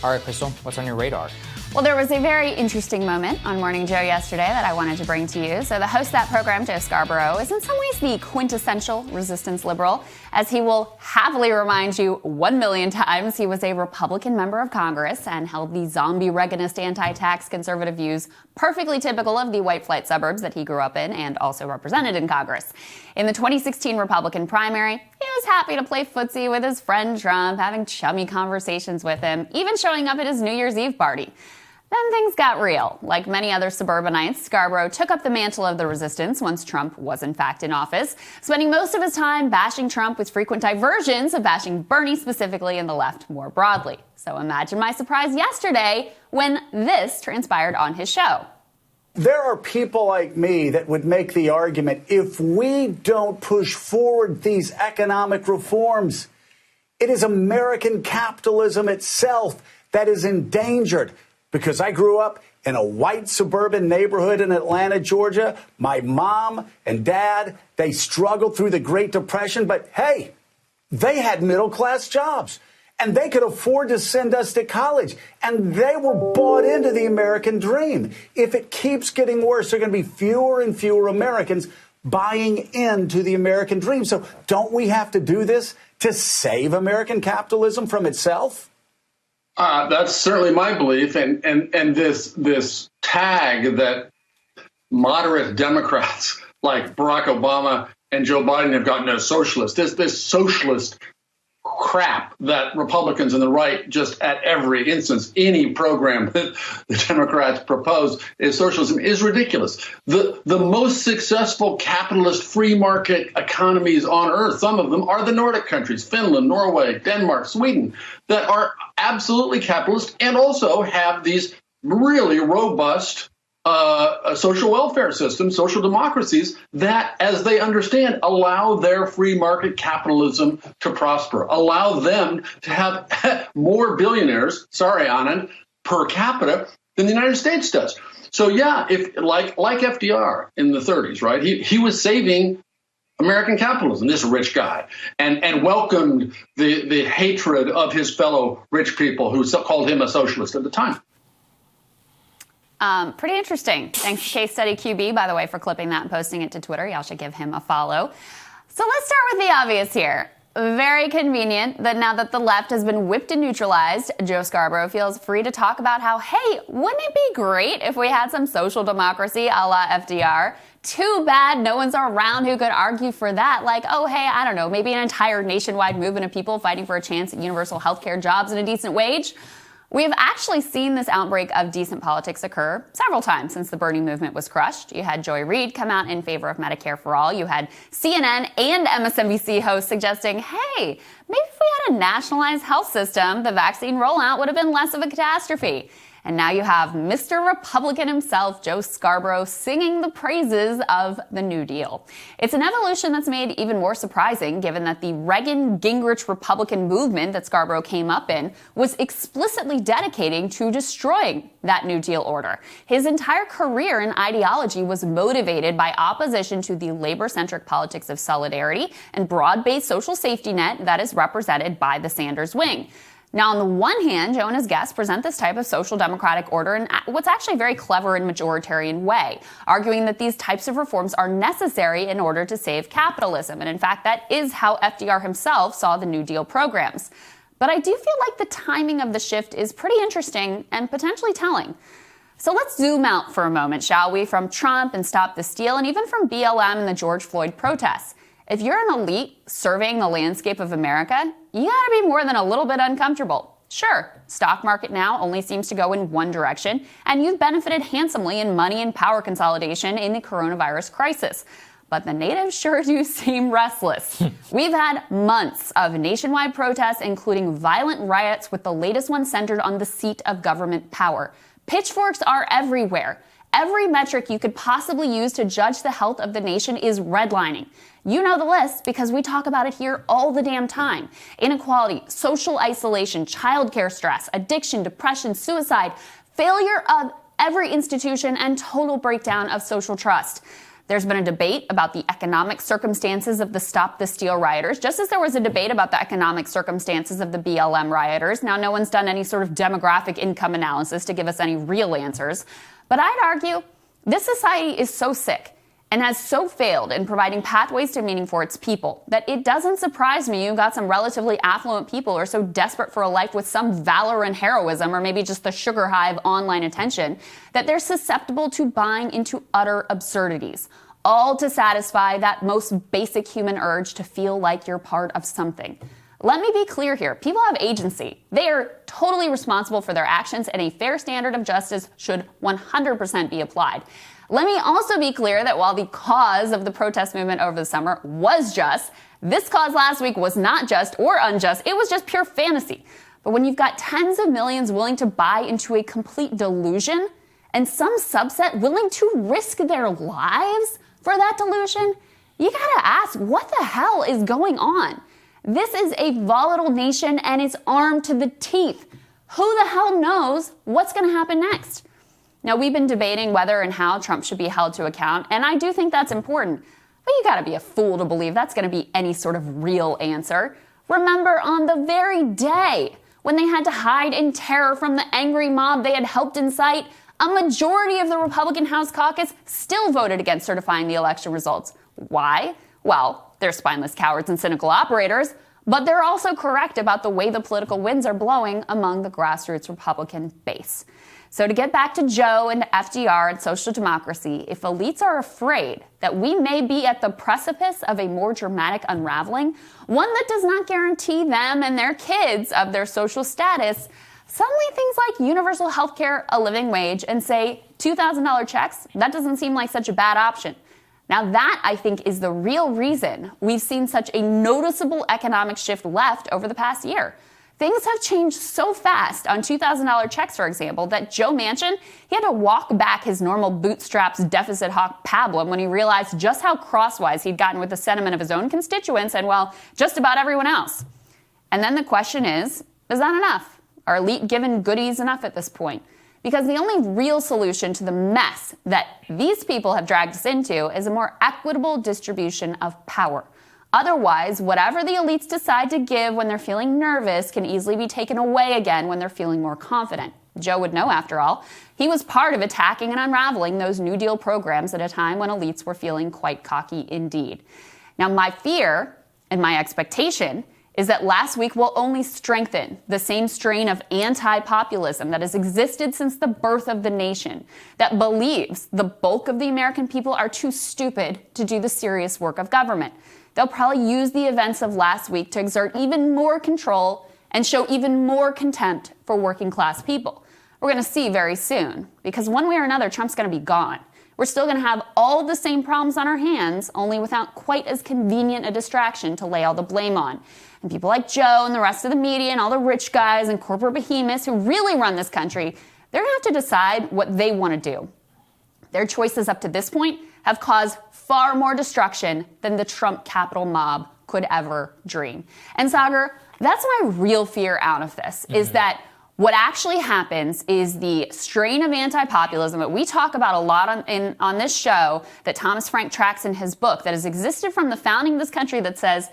All right, Krystal, what's on your radar? Well, there was a very interesting moment on Morning Joe yesterday that I wanted to bring to you. So the host of that program, Joe Scarborough, is in some ways the quintessential resistance liberal, as he will happily remind you 1 million times he was a Republican member of Congress and held the zombie Reaganist anti-tax conservative views perfectly typical of the white flight suburbs that he grew up in and also represented in Congress. In the 2016 Republican primary, he was happy to play footsie with his friend Trump, having chummy conversations with him, even showing up at his New Year's Eve party. Then things got real. Like many other suburbanites, Scarborough took up the mantle of the resistance once Trump was in fact in office, spending most of his time bashing Trump with frequent diversions of bashing Bernie specifically and the left more broadly. So imagine my surprise yesterday when this transpired on his show. There are people like me that would make the argument, if we don't push forward these economic reforms, it is American capitalism itself that is endangered. Because I grew up in a white suburban neighborhood in Atlanta, Georgia. My mom and dad, they struggled through the Great Depression, but hey, they had middle-class jobs and they could afford to send us to college, and they were bought into the American dream. If it keeps getting worse, there are going to be fewer and fewer Americans buying into the American dream. So don't we have to do this to save American capitalism from itself? That's certainly my belief, and this tag that moderate Democrats like Barack Obama and Joe Biden have gotten as socialist, this socialist crap that Republicans and the right just at every instance, any program that the Democrats propose is socialism, is ridiculous. The most successful capitalist free market economies on earth, some of them are the Nordic countries, Finland, Norway, Denmark, Sweden, that are absolutely capitalist and also have these really robust social welfare systems, social democracies that, as they understand, allow their free market capitalism to prosper, allow them to have more billionaires, sorry, Anand, per capita than the United States does. So, yeah, if like FDR in the 30s, right, he was saving American capitalism, this rich guy, and welcomed the hatred of his fellow rich people who called him a socialist at the time. Pretty interesting. Thanks to Case Study QB, by the way, for clipping that and posting it to Twitter. Y'all should give him a follow. So let's start with the obvious here. Very convenient that now that the left has been whipped and neutralized, Joe Scarborough feels free to talk about how, hey, wouldn't it be great if we had some social democracy a la FDR? Too bad no one's around who could argue for that. Like, oh, hey, I don't know, maybe an entire nationwide movement of people fighting for a chance at universal health care, jobs, and a decent wage. We have actually seen this outbreak of decent politics occur several times since the Bernie movement was crushed. You had Joy Reid come out in favor of Medicare for all. You had CNN and MSNBC hosts suggesting, hey, maybe if we had a nationalized health system, the vaccine rollout would have been less of a catastrophe. And now you have Mr. Republican himself, Joe Scarborough, singing the praises of the New Deal. It's an evolution that's made even more surprising, given that the Reagan-Gingrich Republican movement that Scarborough came up in was explicitly dedicating to destroying that New Deal order. His entire career and ideology was motivated by opposition to the labor-centric politics of solidarity and broad-based social safety net that is represented by the Sanders wing. Now, on the one hand, Joe and his guests present this type of social democratic order in what's actually a very clever and majoritarian way, arguing that these types of reforms are necessary in order to save capitalism. And in fact, that is how FDR himself saw the New Deal programs. But I do feel like the timing of the shift is pretty interesting and potentially telling. So let's zoom out for a moment, shall we, from Trump and Stop the Steal, and even from BLM and the George Floyd protests. If you're an elite surveying the landscape of America, you gotta be more than a little bit uncomfortable. Sure, stock market now only seems to go in one direction, and you've benefited handsomely in money and power consolidation in the coronavirus crisis. But the natives sure do seem restless. We've had months of nationwide protests, including violent riots, with the latest one centered on the seat of government power. Pitchforks are everywhere. Every metric you could possibly use to judge the health of the nation is redlining. You know the list because we talk about it here all the damn time. Inequality, social isolation, childcare stress, addiction, depression, suicide, failure of every institution, and total breakdown of social trust. There's been a debate about the economic circumstances of the Stop the Steal rioters, just as there was a debate about the economic circumstances of the BLM rioters. Now, no one's done any sort of demographic income analysis to give us any real answers. But I'd argue this society is so sick and has so failed in providing pathways to meaning for its people that it doesn't surprise me you've got some relatively affluent people who are so desperate for a life with some valor and heroism, or maybe just the sugar high of online attention, that they're susceptible to buying into utter absurdities, all to satisfy that most basic human urge to feel like you're part of something. Let me be clear here. People have agency. They are totally responsible for their actions, and a fair standard of justice should 100% be applied. Let me also be clear that while the cause of the protest movement over the summer was just, this cause last week was not just or unjust. It was just pure fantasy. But when you've got tens of millions willing to buy into a complete delusion, and some subset willing to risk their lives for that delusion, you gotta ask, what the hell is going on? This is a volatile nation and it's armed to the teeth. Who the hell knows what's gonna happen next? Now, we've been debating whether and how Trump should be held to account, and I do think that's important. But you gotta be a fool to believe that's gonna be any sort of real answer. Remember, on the very day when they had to hide in terror from the angry mob they had helped incite, a majority of the Republican House caucus still voted against certifying the election results. Why? Well, they're spineless cowards and cynical operators, but they're also correct about the way the political winds are blowing among the grassroots Republican base. So to get back to Joe and FDR and social democracy, if elites are afraid that we may be at the precipice of a more dramatic unraveling, one that does not guarantee them and their kids of their social status, suddenly things like universal health care, a living wage, and say $2,000 checks, that doesn't seem like such a bad option. Now that, I think, is the real reason we've seen such a noticeable economic shift left over the past year. Things have changed so fast on $2,000 checks, for example, that Joe Manchin, he had to walk back his normal bootstraps deficit hawk pablum when he realized just how crosswise he'd gotten with the sentiment of his own constituents and, well, just about everyone else. And then the question is that enough? Are elite given goodies enough at this point? Because the only real solution to the mess that these people have dragged us into is a more equitable distribution of power. Otherwise, whatever the elites decide to give when they're feeling nervous can easily be taken away again when they're feeling more confident. Joe would know, after all. He was part of attacking and unraveling those New Deal programs at a time when elites were feeling quite cocky indeed. Now, my fear and my expectation is that last week will only strengthen the same strain of anti-populism that has existed since the birth of the nation, that believes the bulk of the American people are too stupid to do the serious work of government. They'll probably use the events of last week to exert even more control and show even more contempt for working class people. We're going to see very soon, because one way or another, Trump's going to be gone. We're still going to have all the same problems on our hands, only without quite as convenient a distraction to lay all the blame on. And people like Joe and the rest of the media and all the rich guys and corporate behemoths who really run this country, they're going to have to decide what they want to do. Their choices up to this point have caused far more destruction than the Trump Capitol mob could ever dream. And Sagar, that's my real fear out of this, is that what actually happens is the strain of anti-populism that we talk about a lot on this show, that Thomas Frank tracks in his book, that has existed from the founding of this country, that says,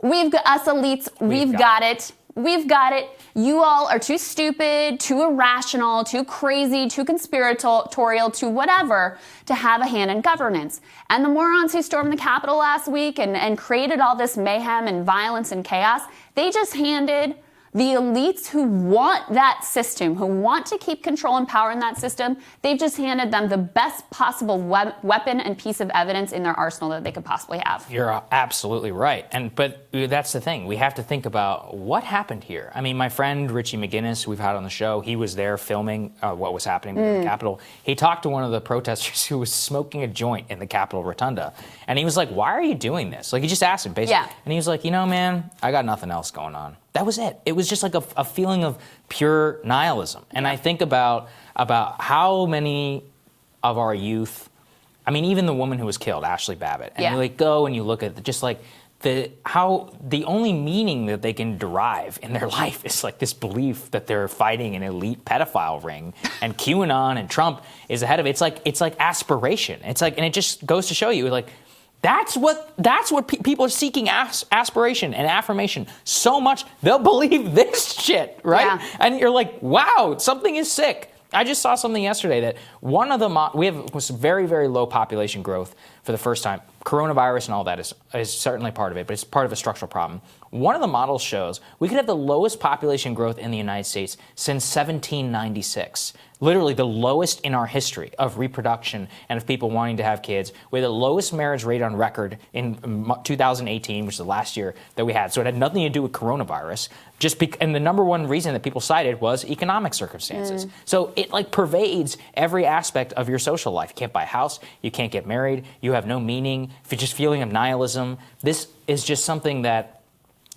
us elites, we've got it. We've got it. You all are too stupid, too irrational, too crazy, too conspiratorial, too whatever to have a hand in governance. And the morons who stormed the Capitol last week and created all this mayhem and violence and chaos, they just handed the elites who want that system, who want to keep control and power in that system, they've just handed them the best possible weapon and piece of evidence in their arsenal that they could possibly have. You're absolutely right. But that's the thing. We have to think about what happened here. I mean, my friend Richie McGinnis, we've had on the show, he was there filming what was happening in the Capitol. He talked to one of the protesters who was smoking a joint in the Capitol Rotunda. And he was like, why are you doing this? Like, he just asked him, basically. Yeah. And he was like, man, I got nothing else going on. That was it. It was just like a feeling of pure nihilism. And I think about how many of our youth, I mean, even the woman who was killed, Ashley Babbitt, and you like go and you look at just like the only meaning that they can derive in their life is like this belief that they're fighting an elite pedophile ring, and QAnon and Trump is ahead of it. It's like aspiration. It's like, and it just goes to show you, like, that's what people are seeking, aspiration and affirmation so much they'll believe this shit, right? Yeah. And you're like, wow, something is sick. I just saw something yesterday that one of the we have was very, very low population growth for the first time. Coronavirus and all that is certainly part of it, but it's part of a structural problem. One of the models shows we could have the lowest population growth in the United States since 1796. Literally the lowest in our history of reproduction and of people wanting to have kids. We had the lowest marriage rate on record in 2018, which is the last year that we had. So it had nothing to do with coronavirus. And the number one reason that people cited was economic circumstances. So it like pervades every aspect of your social life. You can't buy a house. You can't get married. You have no meaning. If you're just feeling of nihilism, this is just something that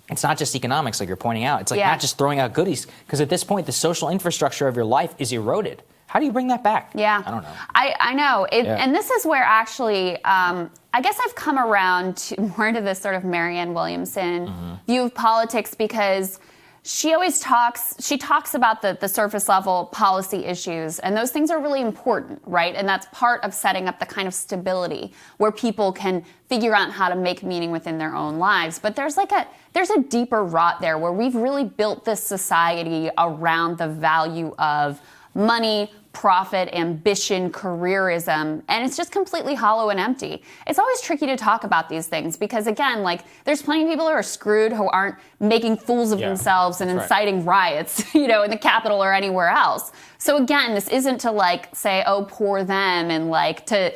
it's not just economics, like you're pointing out. It's like not just throwing out goodies, because at this point, the social infrastructure of your life is eroded. How do you bring that back? Yeah. I don't know. I know. And this is where actually, I guess I've come around more to this sort of Marianne Williamson view of politics, because she always talks about the surface level policy issues, and those things are really important, right? And that's part of setting up the kind of stability where people can figure out how to make meaning within their own lives. But there's a deeper rot there where we've really built this society around the value of money, profit, ambition, careerism, and it's just completely hollow and empty. It's always tricky to talk about these things because, again, like, there's plenty of people who are screwed who aren't making fools of themselves and inciting riots, in the Capitol or anywhere else. So again, this isn't to like say, oh, poor them, and like to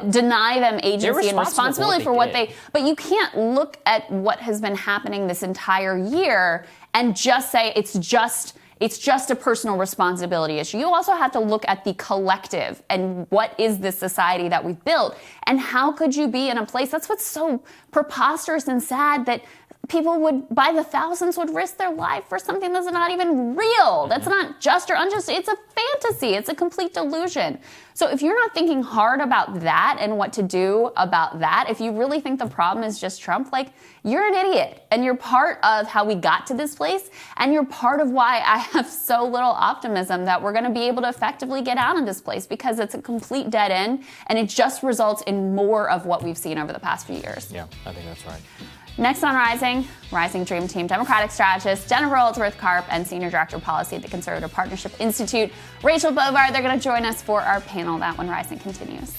deny them agency and responsibility for what they. But you can't look at what has been happening this entire year and just say it's just a personal responsibility issue. You also have to look at the collective and what is this society that we've built, and how could you be in a place, that's what's so preposterous and sad, that people would, by the thousands, would risk their life for something that's not even real. That's not just or unjust. It's a fantasy. It's a complete delusion. So if you're not thinking hard about that and what to do about that, if you really think the problem is just Trump, like, you're an idiot. And you're part of how we got to this place. And you're part of why I have so little optimism that we're going to be able to effectively get out of this place, because it's a complete dead end. And it just results in more of what we've seen over the past few years. Yeah, I think that's right. Next on Rising Dream Team Democratic strategist Jennifer Ellsworth-Karp and Senior Director of Policy at the Conservative Partnership Institute, Rachel Bovard. They're going to join us for our panel. That when Rising continues.